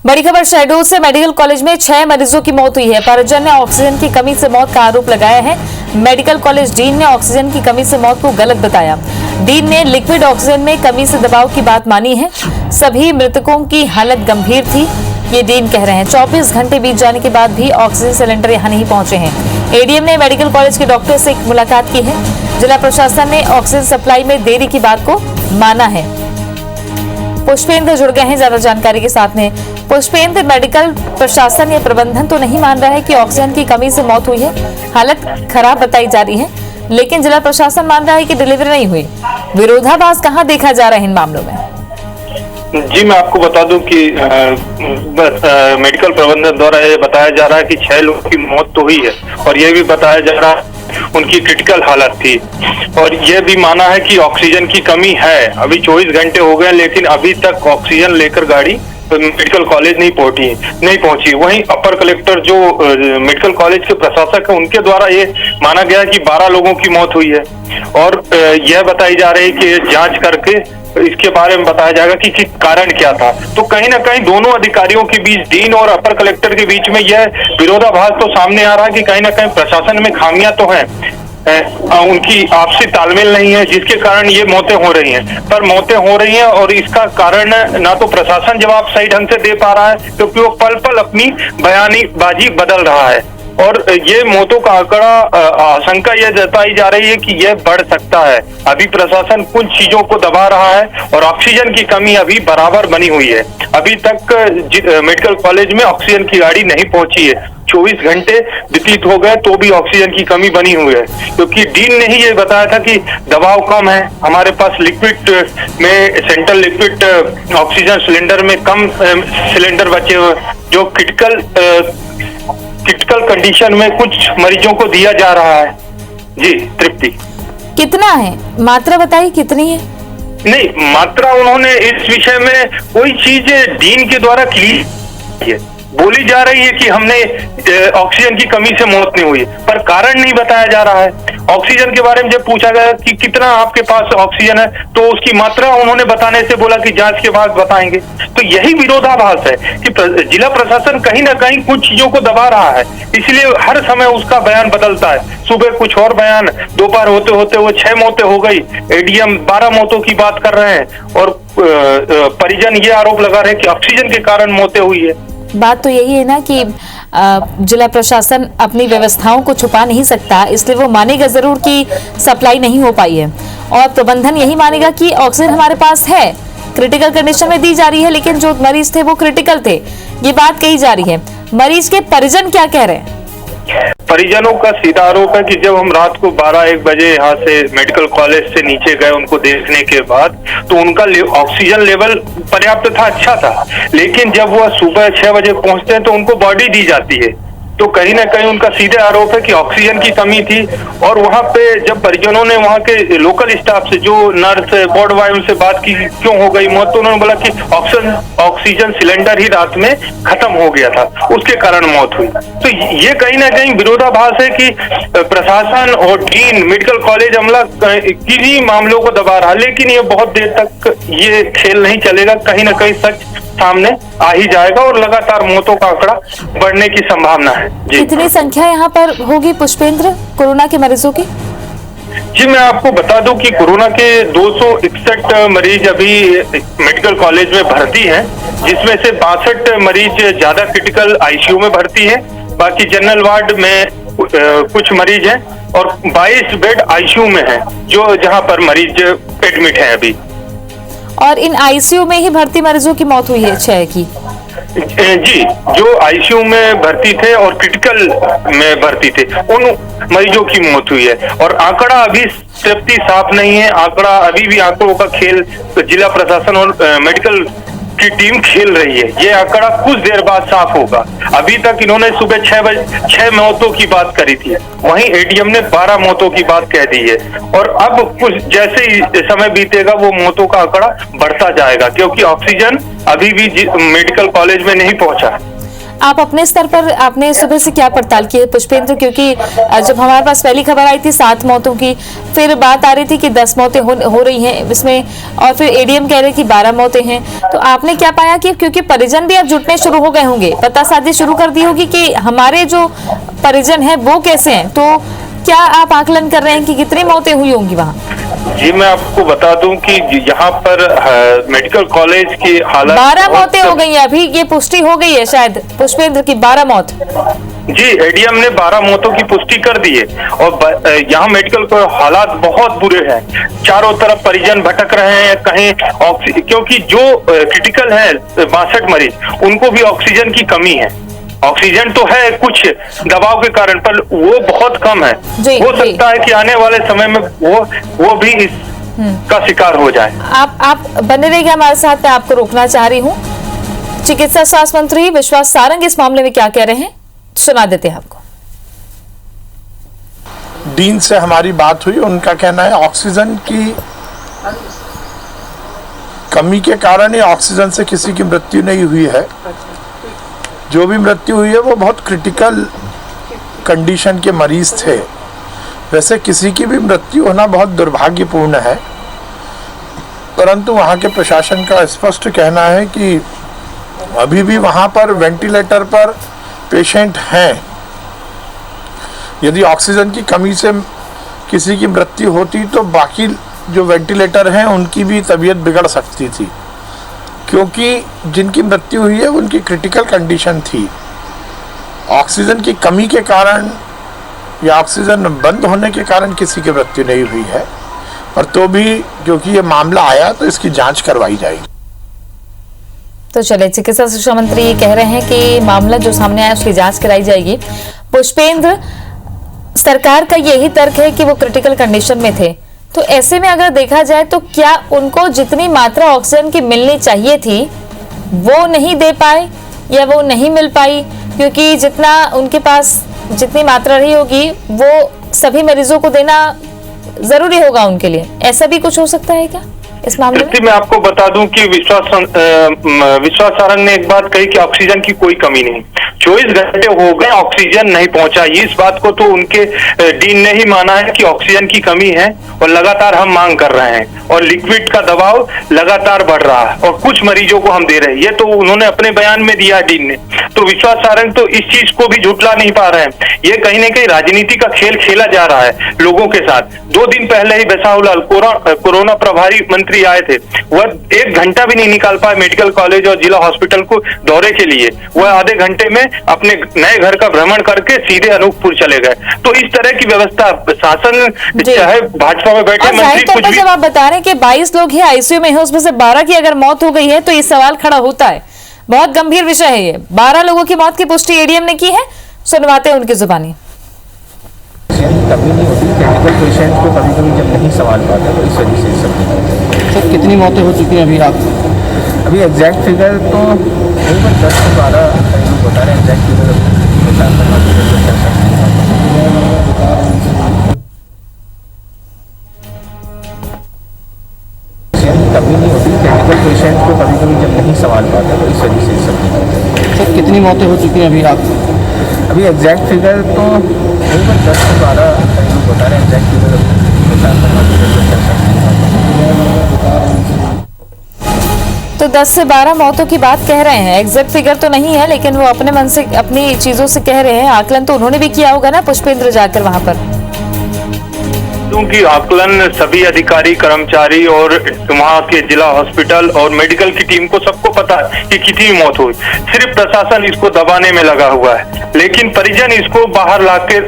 बड़ी खबर शहडोल से। मेडिकल कॉलेज में 6 मरीजों की मौत हुई है। परिजन ने ऑक्सीजन की कमी से मौत का आरोप लगाया है। मेडिकल कॉलेज डीन ने ऑक्सीजन की कमी से मौत को गलत बताया। डीन ने लिक्विड ऑक्सीजन में कमी से दबाव की बात मानी है। सभी मृतकों की हालत गंभीर थी, ये डीन कह रहे हैं। 24 घंटे बीत जाने के बाद भी ऑक्सीजन सिलेंडर यहां नहीं पहुंचे हैं। एडीएम ने मेडिकल कॉलेज के डॉक्टर से एक मुलाकात की है। जिला प्रशासन ने ऑक्सीजन सप्लाई में देरी की बात को माना है। पुष्पेंद्र जुड़ गए हैं ज्यादा जानकारी के साथ में। पुष्पेंद्र, मेडिकल प्रशासन या प्रबंधन तो नहीं मान रहा है कि ऑक्सीजन की कमी से मौत हुई है, हालत खराब बताई जा रही है, लेकिन जिला प्रशासन मान रहा है कि डिलीवरी नहीं हुई। विरोधाभास कहां देखा जा रहा है इन मामलों में? जी, मैं आपको बता दूं कि मेडिकल प्रबंधन द्वारा ये बताया जा रहा है कि 6 लोगों की मौत तो हुई है और ये भी बताया जा रहा है उनकी क्रिटिकल हालत थी और ये भी माना है कि ऑक्सीजन की कमी है। अभी 24 घंटे हो गए लेकिन अभी तक ऑक्सीजन लेकर गाड़ी मेडिकल कॉलेज नहीं पहुंची। वहीं अपर कलेक्टर जो मेडिकल कॉलेज के प्रशासक है उनके द्वारा ये माना गया कि 12 लोगों की मौत हुई है और यह बताई जा रही है कि जांच करके इसके बारे में बताया जाएगा कि कारण क्या था। तो कहीं ना कहीं दोनों अधिकारियों के बीच, डीन और अपर कलेक्टर के बीच में यह विरोधाभास तो सामने आ रहा है कि कहीं ना कहीं प्रशासन में खामियां तो हैं, उनकी आपसी तालमेल नहीं है, जिसके कारण ये मौतें हो रही हैं। पर मौतें हो रही हैं और इसका कारण ना तो प्रशासन जवाब सही ढंग से दे पा रहा है क्योंकि वो पल पल अपनी बयानीबाजी बदल रहा है और ये मौतों का आंकड़ा आशंका यह जताई जा रही है कि यह बढ़ सकता है। अभी प्रशासन कुछ चीजों को दबा रहा है और ऑक्सीजन की कमी अभी बराबर बनी हुई है। अभी तक मेडिकल कॉलेज में ऑक्सीजन की गाड़ी नहीं पहुंची है। 24 घंटे व्यतीत हो गए तो भी ऑक्सीजन की कमी बनी हुई है क्योंकि डीन ने ही ये बताया था कि दबाव कम है, हमारे पास लिक्विड में सेंट्रल लिक्विड ऑक्सीजन सिलेंडर में कम सिलेंडर बचे हुए जो क्रिटिकल कंडीशन में कुछ मरीजों को दिया जा रहा है। जी तृप्ति, कितना है? मात्रा बताइए कितनी है? नहीं, मात्रा उन्होंने इस विषय में कोई चीज डीन के द्वारा क्लियर है। बोली जा रही है कि हमने ऑक्सीजन की कमी से मौत नहीं हुई, पर कारण नहीं बताया जा रहा है। ऑक्सीजन के बारे में जब पूछा गया कि कितना आपके पास ऑक्सीजन है तो उसकी मात्रा उन्होंने बताने से बोला कि जांच के बाद बताएंगे। तो यही विरोधाभास है कि जिला प्रशासन कहीं ना कहीं कुछ चीजों को दबा रहा है, इसलिए हर समय उसका बयान बदलता है। सुबह कुछ और बयान, दोपहर होते होते वो 6 मौतें हो गई, एडीएम 12 मौतों की बात कर रहे हैं और परिजन ये आरोप लगा रहे हैं कि ऑक्सीजन के कारण मौतें हुई है। बात तो यही है ना कि जिला प्रशासन अपनी व्यवस्थाओं को छुपा नहीं सकता, इसलिए वो मानेगा जरूर कि सप्लाई नहीं हो पाई है और प्रबंधन यही मानेगा कि ऑक्सीजन हमारे पास है, क्रिटिकल कंडीशन में दी जा रही है, लेकिन जो मरीज थे वो क्रिटिकल थे, ये बात कही जा रही है। मरीज के परिजन क्या कह रहे हैं? परिजनों का सीधा आरोप है कि जब हम रात को 12-1 बजे यहाँ से मेडिकल कॉलेज से नीचे गए उनको देखने के बाद तो उनका ऑक्सीजन लेवल पर्याप्त था, अच्छा था, लेकिन जब वह सुबह 6 बजे पहुंचते हैं तो उनको बॉडी दी जाती है। तो कहीं ना कहीं उनका सीधे आरोप है कि ऑक्सीजन की कमी थी और वहां पे जब परिजनों ने वहां के लोकल स्टाफ से, जो नर्स वार्ड बॉय, उनसे बात की क्यों हो गई मौत, तो उन्होंने बोला कि ऑक्सीजन सिलेंडर ही रात में खत्म हो गया था, उसके कारण मौत हुई। तो ये कहीं ना कहीं विरोधाभास है कि प्रशासन और डीन मेडिकल कॉलेज अमला किन्हीं मामलों को दबा रहा, लेकिन ये बहुत देर तक ये खेल नहीं चलेगा। कहीं ना कहीं सच सामने आ ही जाएगा और लगातार मौतों का आंकड़ा बढ़ने की संभावना है। कितनी संख्या यहाँ पर होगी पुष्पेंद्र कोरोना के मरीजों की? जी, मैं आपको बता दूं कि कोरोना के 261 मरीज अभी मेडिकल कॉलेज में भर्ती हैं, जिसमें से 62 मरीज ज्यादा क्रिटिकल आईसीयू में भर्ती हैं, बाकी जनरल वार्ड में कुछ मरीज हैं और 22 बेड आईसीयू में हैं, जो जहां पर मरीज एडमिट हैं अभी। और इन आईसीयू में ही भर्ती मरीजों की मौत हुई है 6 की? जी, जो आईसीयू में भर्ती थे और क्रिटिकल में भर्ती थे उन मरीजों की मौत हुई है और आंकड़ा अभी तृप्ति साफ नहीं है। आंकड़ा अभी भी आंकड़ों का खेल जिला प्रशासन और मेडिकल की टीम खेल रही है। ये आंकड़ा कुछ देर बाद साफ होगा। अभी तक इन्होंने सुबह 6 बजे 6 मौतों की बात करी थी, वहीं एडीएम ने 12 मौतों की बात कह दी है और अब कुछ जैसे ही समय बीतेगा वो मौतों का आंकड़ा बढ़ता जाएगा क्योंकि ऑक्सीजन अभी भी मेडिकल कॉलेज में नहीं पहुंचा। आप अपने स्तर पर आपने सुबह से क्या पड़ताल की है पुष्पेंद्र, क्योंकि जब हमारे पास पहली खबर आई थी 7 मौतों की, फिर बात आ रही थी कि 10 मौतें हो रही हैं इसमें, और फिर एडीएम कह रहे कि 12 मौतें हैं, तो आपने क्या पाया कि क्योंकि परिजन भी अब जुटने शुरू हो गए होंगे, पतासाजी शुरू कर दी होगी कि हमारे जो परिजन हैं वो कैसे हैं, तो क्या आप आकलन कर रहे हैं कि कितनी मौतें हुई होंगी वहाँ? जी मैं आपको बता दूं कि यहाँ पर मेडिकल कॉलेज की हालत 12 मौतें हो गई हैं, अभी ये पुष्टि हो गई है शायद पुष्पेंद्र की 12 मौत। जी एडीएम ने 12 मौतों की पुष्टि कर दी है और यहाँ मेडिकल को हालात बहुत बुरे हैं। चारों तरफ परिजन भटक रहे हैं, कहीं क्योंकि जो क्रिटिकल है 62 मरीज, उनको भी ऑक्सीजन की कमी है। ऑक्सीजन तो है कुछ दबाव के कारण, पर वो बहुत कम है। हो सकता है कि आने वाले समय में वो भी इसका शिकार हो जाए। आप बने रहिए हमारे साथ, मैं आपको रोकना चाह रही हूँ। चिकित्सा स्वास्थ्य मंत्री विश्वास सारंग इस मामले में क्या कह रहे हैं सुना देते हैं आपको। डीन से हमारी बात हुई, उनका कहना है ऑक्सीजन की कमी के कारण ही ऑक्सीजन से किसी की मृत्यु नहीं हुई है। जो भी मृत्यु हुई है वो बहुत क्रिटिकल कंडीशन के मरीज थे। वैसे किसी की भी मृत्यु होना बहुत दुर्भाग्यपूर्ण है, परंतु वहाँ के प्रशासन का स्पष्ट कहना है कि अभी भी वहाँ पर वेंटिलेटर पर पेशेंट हैं। यदि ऑक्सीजन की कमी से किसी की मृत्यु होती तो बाकी जो वेंटिलेटर हैं उनकी भी तबीयत बिगड़ सकती थी, क्योंकि जिनकी मृत्यु हुई है उनकी क्रिटिकल कंडीशन थी। ऑक्सीजन की कमी के कारण या ऑक्सीजन बंद होने के कारण किसी की मृत्यु नहीं हुई है, और तो भी क्योंकि ये मामला आया तो इसकी जांच करवाई जाएगी। तो चले, चिकित्सा शिक्षा मंत्री ये कह रहे हैं कि मामला जो सामने आया उसकी जांच कराई जाएगी। पुष्पेंद्र, सरकार का यही तर्क है कि वो क्रिटिकल कंडीशन में थे, तो ऐसे में अगर देखा जाए तो क्या उनको जितनी मात्रा ऑक्सीजन की मिलनी चाहिए थी वो नहीं दे पाए या वो नहीं मिल पाई, क्योंकि जितना उनके पास जितनी मात्रा रही होगी वो सभी मरीजों को देना जरूरी होगा उनके लिए, ऐसा भी कुछ हो सकता है क्या इस मामले में? मैं आपको बता दूं कि विश्वास सारंग ने एक बात कही कि ऑक्सीजन की कोई कमी नहीं। 24 घंटे हो गए ऑक्सीजन नहीं पहुंचा, इस बात को तो उनके डीन ने ही माना है कि ऑक्सीजन की कमी है और लगातार हम मांग कर रहे हैं और लिक्विड का दबाव लगातार बढ़ रहा है और कुछ मरीजों को हम दे रहे हैं। ये तो उन्होंने अपने बयान में दिया डीन ने। तो विश्वास सारंग तो इस चीज को भी झुठला नहीं पा रहे हैं। ये कहीं ना कहीं राजनीति का खेल खेला जा रहा है लोगों के साथ। 2 दिन पहले ही बेसाहुलाल कोरोना प्रभारी मंत्री आए थे, वह 1 घंटा भी नहीं निकाल पाए मेडिकल कॉलेज और जिला हॉस्पिटल को दौरे के लिए। वह आधे घंटे में अपने नए घर का भ्रमण करके सीधे अनूपपुर चले गए। तो इस तरह की व्यवस्था शासन चाहे भाजपा में बैठे मंत्री कुछ भी। जब आप बता रहे हैं कि 22 लोग हैं आईसीयू में है, उसमें से 12 की अगर मौत हो गई है तो ये सवाल खड़ा होता है। बहुत गंभीर विषय है ये। 12 लोगों की मौत की पुष्टि एडीएम ने की है, सुनवाते हैं उनकी जुबानी। कभी नहीं होती, क्रिटिकल पेशेंट को कभी कभी जब नहीं संभाल पाता तो इस वजह से सब। सर कितनी मौतें हो चुकी हैं अभी आप? अभी एग्जैक्ट फिगर तो करीबन 10 से 12 लोग बता रहे हैं। एग्जैक्ट फिगर कभी नहीं होती, क्रिटिकल पेशेंट को कभी कभी जब नहीं संभाल पाता तो इस वजह से सब। सर कितनी मौतें हो चुकी हैं अभी आप? अभी एग्जैक्ट फिगर तो करीबन 10 से 12 लोग बता रहे हैं। एग्जैक्ट फिगर तो 10 से 12 मौतों की बात कह रहे हैं, एग्जैक्ट फिगर तो नहीं है, लेकिन वो अपने मन से अपनी चीजों से कह रहे हैं। आकलन तो उन्होंने भी किया होगा ना पुष्पेंद्र जाकर वहां पर? क्योंकि आकलन सभी अधिकारी कर्मचारी और वहाँ के जिला हॉस्पिटल और मेडिकल की टीम को सबको पता है कि कितनी मौत हुई। सिर्फ प्रशासन इसको दबाने में लगा हुआ है, लेकिन परिजन इसको बाहर लाके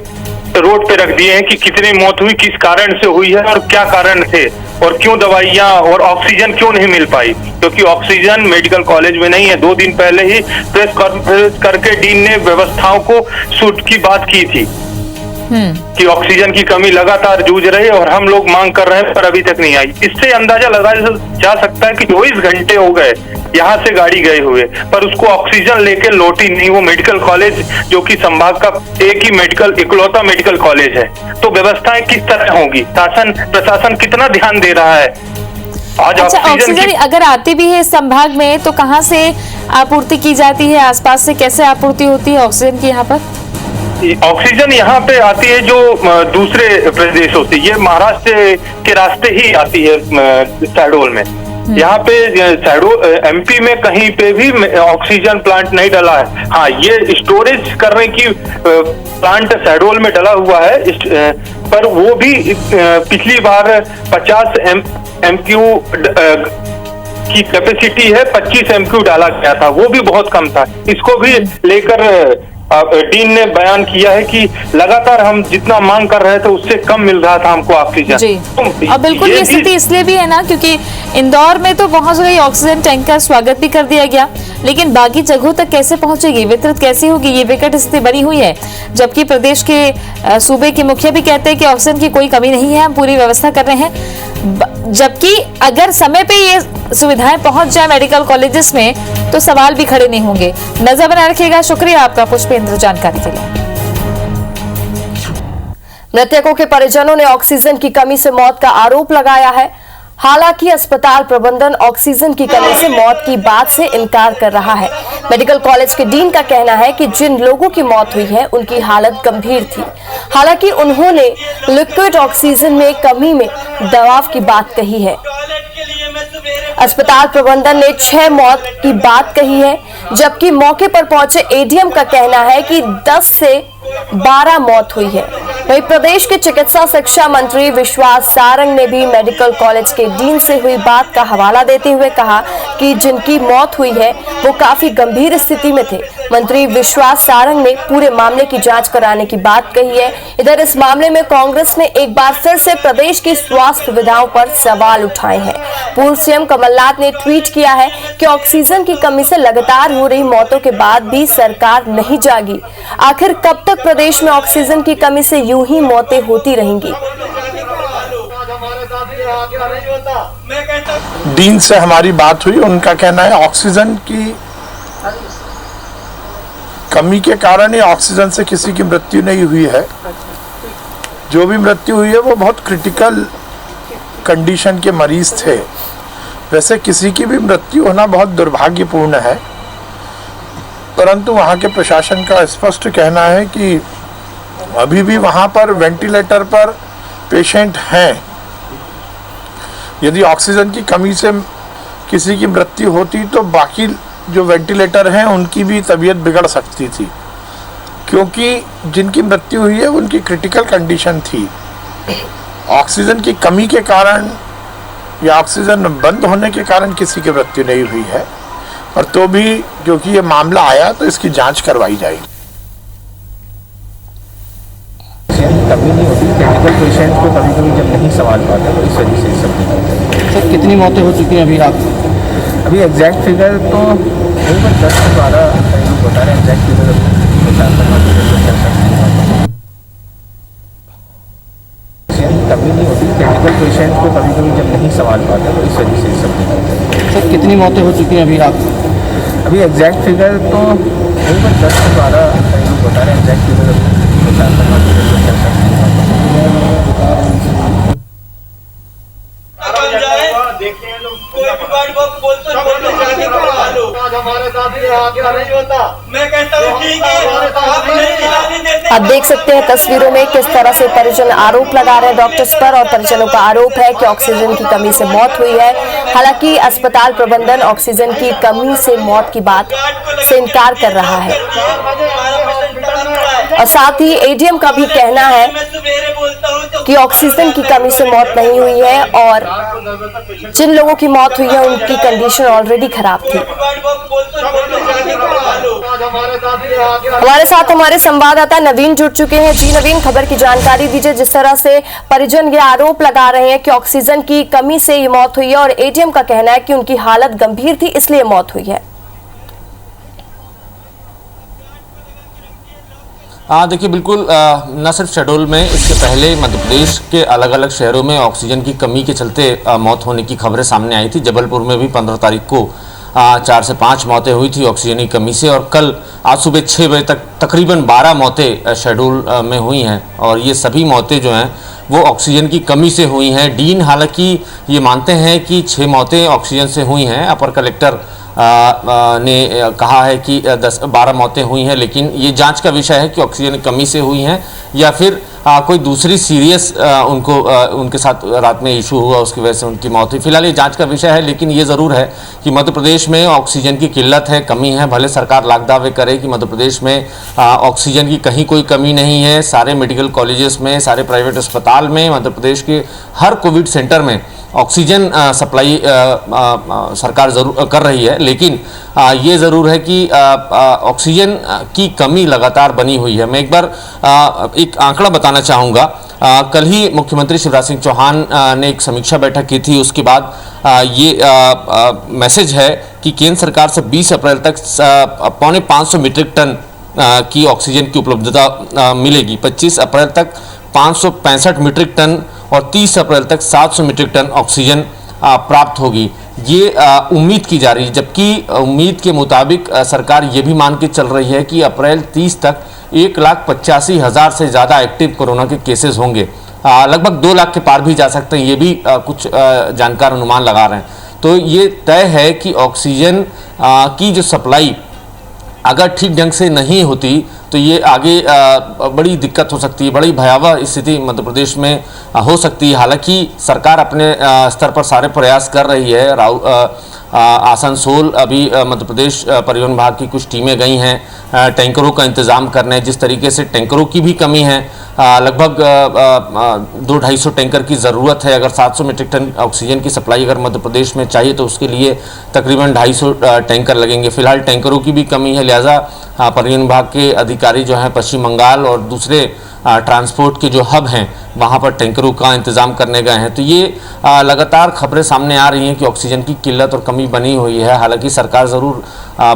रोड पे रख दिए हैं कि कितनी मौत हुई, किस कारण से हुई है और क्या कारण थे और क्यों दवाइयां और ऑक्सीजन क्यों नहीं मिल पाई। क्योंकि ऑक्सीजन मेडिकल कॉलेज में नहीं है। 2 दिन पहले ही प्रेस कॉन्फ्रेंस करके डीन ने व्यवस्थाओं को शूट की बात की थी कि ऑक्सीजन की कमी लगातार जूझ रही है और हम लोग मांग कर रहे हैं, पर अभी तक नहीं आई। इससे अंदाजा लगाया जा सकता है कि 24 घंटे हो गए यहाँ से गाड़ी गए हुए, पर उसको ऑक्सीजन लेके लौटी नहीं वो मेडिकल कॉलेज, जो कि संभाग का एक ही इकलौता मेडिकल कॉलेज है। तो व्यवस्थाएं किस तरह होंगी, शासन प्रशासन कितना ध्यान दे रहा है? आज अच्छा, ऑक्सीजन ऑक्सीजन की अगर आती भी है इस संभाग में तो कहाँ से आपूर्ति की जाती है, आसपास से कैसे आपूर्ति होती है ऑक्सीजन की यहाँ पर? ऑक्सीजन यहाँ पे आती है जो दूसरे प्रदेशों से, ये महाराष्ट्र के रास्ते ही आती है शहडोल में। यहाँ पे शहडोल एमपी में कहीं पे भी ऑक्सीजन प्लांट नहीं डला है। हाँ, ये स्टोरेज करने की प्लांट शहडोल में डला हुआ है, पर वो भी पिछली बार 50 MQ की कैपेसिटी है, 25 MQ डाला गया था, वो भी बहुत कम था। इसको भी लेकर डीन ने बयान किया है कि लगातार हम जितना मांग कर रहे थे उससे कम मिल रहा था हमको ऑक्सीजन। जी, और बिल्कुल ये स्थिति इसलिए भी है ना क्योंकि इंदौर में तो पहुंच गई ऑक्सीजन टैंकर, स्वागत भी कर दिया गया, लेकिन बाकी जगहों तक कैसे पहुंचेगी, वितरित कैसे होगी, ये विकट स्थिति बनी हुई है। जबकि प्रदेश के सूबे के मुखिया भी कहते हैं कि ऑक्सीजन की कोई कमी नहीं है, हम पूरी व्यवस्था कर रहे हैं। जबकि अगर समय पे ये सुविधाएं पहुंच जाए मेडिकल कॉलेजेस में तो सवाल भी खड़े नहीं होंगे। नजर बनाए रखिएगा। शुक्रिया आपका पुष्पेंद्र जानकारी के लिए। मृतकों के परिजनों ने ऑक्सीजन की कमी से मौत का आरोप लगाया है। हालांकि अस्पताल प्रबंधन ऑक्सीजन की कमी से मौत की बात से इनकार कर रहा है। मेडिकल कॉलेज के डीन का कहना है कि जिन लोगों की मौत हुई है उनकी हालत गंभीर थी। हालांकि उन्होंने लिक्विड ऑक्सीजन में कमी में दबाव की बात कही है। अस्पताल प्रबंधन ने 6 मौत की बात कही है, जबकि मौके पर पहुंचे एडीएम का कहना है कि 10 से 12 मौत हुई है। वहीं प्रदेश के चिकित्सा शिक्षा मंत्री विश्वास सारंग ने भी मेडिकल कॉलेज के डीन से हुई बात का हवाला देते हुए कहा कि जिनकी मौत हुई है वो काफी गंभीर स्थिति में थे। मंत्री विश्वास सारंग ने पूरे मामले की जांच कराने की बात कही है। इधर इस मामले में कांग्रेस ने एक बार फिर से प्रदेश की स्वास्थ्य सुविधाओं पर सवाल उठाए हैं। पूर्व सीएम कमलनाथ ने ट्वीट किया है कि ऑक्सीजन की कमी से लगातार हो रही मौतों के बाद भी सरकार नहीं जागी। आखिर कब तक प्रदेश में ऑक्सीजन की कमी से यूं ही मौतें होती रहेंगी? डीन से हमारी बात हुई, उनका कहना है ऑक्सीजन की कमी के कारण ही ऑक्सीजन से किसी की मृत्यु नहीं हुई है। जो भी मृत्यु हुई है वो बहुत क्रिटिकल कंडीशन के मरीज थे। वैसे किसी की भी मृत्यु होना बहुत दुर्भाग्यपूर्ण है, परंतु वहाँ के प्रशासन का स्पष्ट कहना है कि अभी भी वहाँ पर वेंटिलेटर पर पेशेंट हैं। यदि ऑक्सीजन की कमी से किसी की मृत्यु होती तो बाकी जो वेंटिलेटर हैं उनकी भी तबीयत बिगड़ सकती थी, क्योंकि जिनकी मृत्यु हुई है उनकी क्रिटिकल कंडीशन थी। ऑक्सीजन की कमी के कारण या ऑक्सीजन बंद होने के कारण किसी की मृत्यु नहीं हुई है, और तो भी क्योंकि ये मामला आया तो इसकी जांच करवाई जाएगी। कभी नहीं होती, क्रिटिकल पेशेंट को कभी कभी जब नहीं संभाल पाते तो इस वजह से सब नहीं। सर कितनी मौतें हो चुकी हैं अभी आप? अभी एग्जैक्ट फिगर तो नहीं, बस 10 से 12 लोग बता रहे हैं। एग्जैक्ट फिगर कभी नहीं होती, क्रिटिकल पेशेंट को कभी कभी जब नहीं संभाल पाते तो इस वजह से सब नहीं। सर कितनी मौतें हो चुकी हैं अभी आप? अभी एग्जैक्ट फिगर तो नहीं, बस 10 से 12 लोग बता रहे हैं। एग्जैक्ट फिगर आप देख सकते हैं तस्वीरों में किस तरह से परिजन आरोप लगा रहे हैं डॉक्टर्स पर, और परिजनों का आरोप है कि ऑक्सीजन की कमी से मौत हुई है। हालांकि अस्पताल प्रबंधन ऑक्सीजन की कमी से मौत की बात से इनकार कर रहा है, और साथ ही एडीएम का भी कहना है कि ऑक्सीजन की कमी से मौत नहीं हुई है और जिन लोगों की मौत हुई है उनकी कंडीशन ऑलरेडी खराब थी। हमारे साथ हमारे संवाददाता नवीन जुड़ चुके हैं। जी नवीन, खबर की जानकारी दीजिए। जिस तरह से परिजन ये आरोप लगा रहे हैं कि ऑक्सीजन की कमी से ये मौत हुई है और एडीएम का कहना है कि उनकी हालत गंभीर थी इसलिए मौत हुई है। हाँ देखिए, बिल्कुल न सिर्फ शहडोल में, इसके पहले मध्य प्रदेश के अलग अलग शहरों में ऑक्सीजन की कमी के चलते मौत होने की खबरें सामने आई थी। जबलपुर में भी 15 तारीख को 4 से 5 मौतें हुई थी ऑक्सीजन की कमी से, और कल आज सुबह 6 बजे तक तकरीबन 12 मौतें शहडोल में हुई हैं, और ये सभी मौतें जो हैं वो ऑक्सीजन की कमी से हुई हैं। डीन हालांकि ये मानते हैं कि 6 मौतें ऑक्सीजन से हुई हैं। अपर कलेक्टर ने कहा है कि 10-12 मौतें हुई हैं, लेकिन ये जांच का विषय है कि ऑक्सीजन की कमी से हुई हैं या फिर कोई दूसरी सीरियस उनके साथ रात में इशू हुआ, उसकी वजह से उनकी मौत हुई। फिलहाल ये जांच का विषय है, लेकिन ये ज़रूर है कि मध्य प्रदेश में ऑक्सीजन की किल्लत है, कमी है। भले सरकार लाख दावे करे कि मध्य प्रदेश में ऑक्सीजन की कहीं कोई कमी नहीं है। सारे मेडिकल कॉलेजेस में, सारे प्राइवेट अस्पताल में, मध्य प्रदेश के हर कोविड सेंटर में ऑक्सीजन सप्लाई सरकार ज़रूर कर रही है, लेकिन ये ज़रूर है कि ऑक्सीजन की कमी लगातार बनी हुई है। मैं एक बार एक आंकड़ा बताना चाहूँगा। कल ही मुख्यमंत्री शिवराज सिंह चौहान ने एक समीक्षा बैठक की थी। उसके बाद ये मैसेज है कि केंद्र सरकार से 20 अप्रैल तक 550 मीट्रिक टन की ऑक्सीजन की उपलब्धता मिलेगी। 25 अप्रैल तक 565 मीट्रिक टन और 30 अप्रैल तक 700 मीट्रिक टन ऑक्सीजन प्राप्त होगी। ये उम्मीद की जा रही है, जबकि उम्मीद के मुताबिक सरकार ये भी मान के चल रही है कि अप्रैल 30 तक 1,85,000 से ज़्यादा एक्टिव कोरोना के केसेस होंगे। लगभग 2 लाख के पार भी जा सकते हैं, ये भी कुछ जानकार अनुमान लगा रहे हैं। तो ये तय है कि ऑक्सीजन की जो सप्लाई अगर ठीक ढंग से नहीं होती तो ये आगे बड़ी दिक्कत हो सकती है, बड़ी भयावह स्थिति मध्य प्रदेश में हो सकती है। हालांकि सरकार अपने स्तर पर सारे प्रयास कर रही है। आसनसोल अभी मध्य प्रदेश परिवहन विभाग की कुछ टीमें गई हैं टैंकरों का इंतज़ाम करने। जिस तरीके से टैंकरों की भी कमी है, लगभग 200-250 टैंकर की ज़रूरत है। अगर 700 मीट्रिक टन ऑक्सीजन की सप्लाई अगर मध्य प्रदेश में चाहिए तो उसके लिए तकरीबन 250 टैंकर लगेंगे। फिलहाल टैंकरों की भी कमी है, लिहाजा परिवहन विभाग के अधिकारी जो हैं पश्चिम बंगाल और दूसरे ट्रांसपोर्ट के जो हब हैं वहाँ पर टैंकरों का इंतज़ाम करने गए हैं। तो ये लगातार खबरें सामने आ रही हैं कि ऑक्सीजन की किल्लत और कमी बनी हुई है। हालांकि सरकार ज़रूर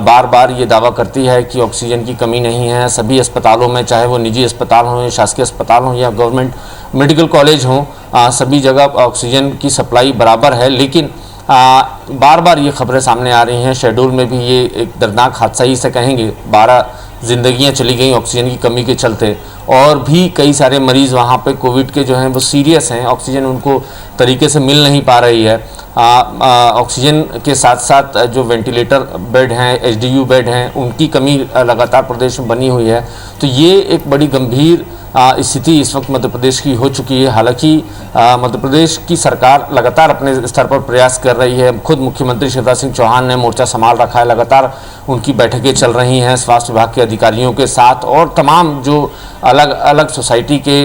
बार बार ये दावा करती है कि ऑक्सीजन की कमी नहीं है। सभी अस्पतालों में, चाहे वो निजी अस्पताल हों या शासकीय अस्पताल हों या गवर्नमेंट मेडिकल कॉलेज हों, सभी जगह ऑक्सीजन की सप्लाई बराबर है। लेकिन बार बार ये खबरें सामने आ रही हैं। शेड्यूल में भी ये एक दर्दनाक हादसा ही से कहेंगे, 12 जिंदगियां चली गई ऑक्सीजन की कमी के चलते, और भी कई सारे मरीज़ वहाँ पे कोविड के जो हैं वो सीरियस हैं, ऑक्सीजन उनको तरीके से मिल नहीं पा रही है। ऑक्सीजन के साथ साथ जो वेंटिलेटर बेड हैं, एचडीयू बेड हैं, उनकी कमी लगातार प्रदेश में बनी हुई है। तो ये एक बड़ी गंभीर स्थिति इस वक्त मध्य प्रदेश की हो चुकी है। हालांकि मध्य प्रदेश की सरकार लगातार अपने स्तर पर प्रयास कर रही है। खुद मुख्यमंत्री शिवराज सिंह चौहान ने मोर्चा संभाल रखा है, लगातार उनकी बैठकें चल रही हैं स्वास्थ्य विभाग के अधिकारियों के साथ, और तमाम जो अलग अलग सोसाइटी के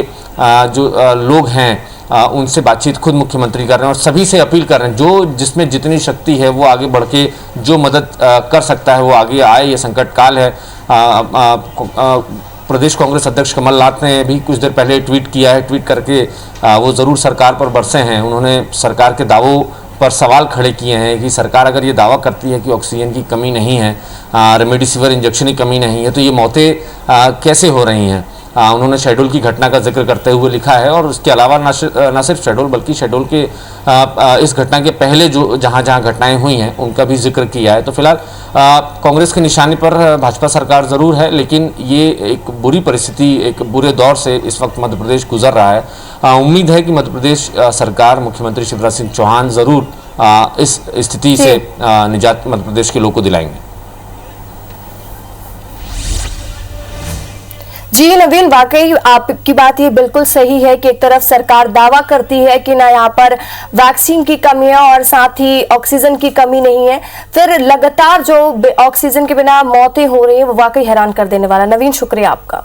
जो लोग हैं उनसे बातचीत खुद मुख्यमंत्री कर रहे हैं और सभी से अपील कर रहे हैं जो जिसमें जितनी शक्ति है वो आगे बढ़ के जो मदद कर सकता है वो आगे आए। ये संकट काल है। प्रदेश कांग्रेस अध्यक्ष कमलनाथ ने भी कुछ देर पहले ट्वीट किया है। ट्वीट करके वो ज़रूर सरकार पर बरसे हैं। उन्होंने सरकार के दावों पर सवाल खड़े किए हैं कि सरकार अगर ये दावा करती है कि ऑक्सीजन की कमी नहीं है, रेमडेसिविर इंजेक्शन की कमी नहीं है, तो ये मौतें कैसे हो रही हैं। उन्होंने शेड्यूल की घटना का जिक्र करते हुए लिखा है, और उसके अलावा न सिर्फ शेड्यूल बल्कि शेड्यूल के इस घटना के पहले जो जहाँ घटनाएं हुई हैं उनका भी जिक्र किया है। तो फिलहाल कांग्रेस के निशाने पर भाजपा सरकार ज़रूर है, लेकिन ये एक बुरी परिस्थिति, एक बुरे दौर से इस वक्त मध्य प्रदेश गुजर रहा है। उम्मीद है कि मध्य प्रदेश सरकार, मुख्यमंत्री शिवराज सिंह चौहान ज़रूर इस स्थिति से निजात मध्य प्रदेश के लोगों को दिलाएंगे। जी नवीन, वाकई आपकी बात ये बिल्कुल सही है कि एक तरफ सरकार दावा करती है कि ना यहाँ पर वैक्सीन की कमी है और साथ ही ऑक्सीजन की कमी नहीं है, फिर लगातार जो ऑक्सीजन के बिना मौतें हो रही हैं वो वाकई हैरान कर देने वाला। नवीन, शुक्रिया आपका।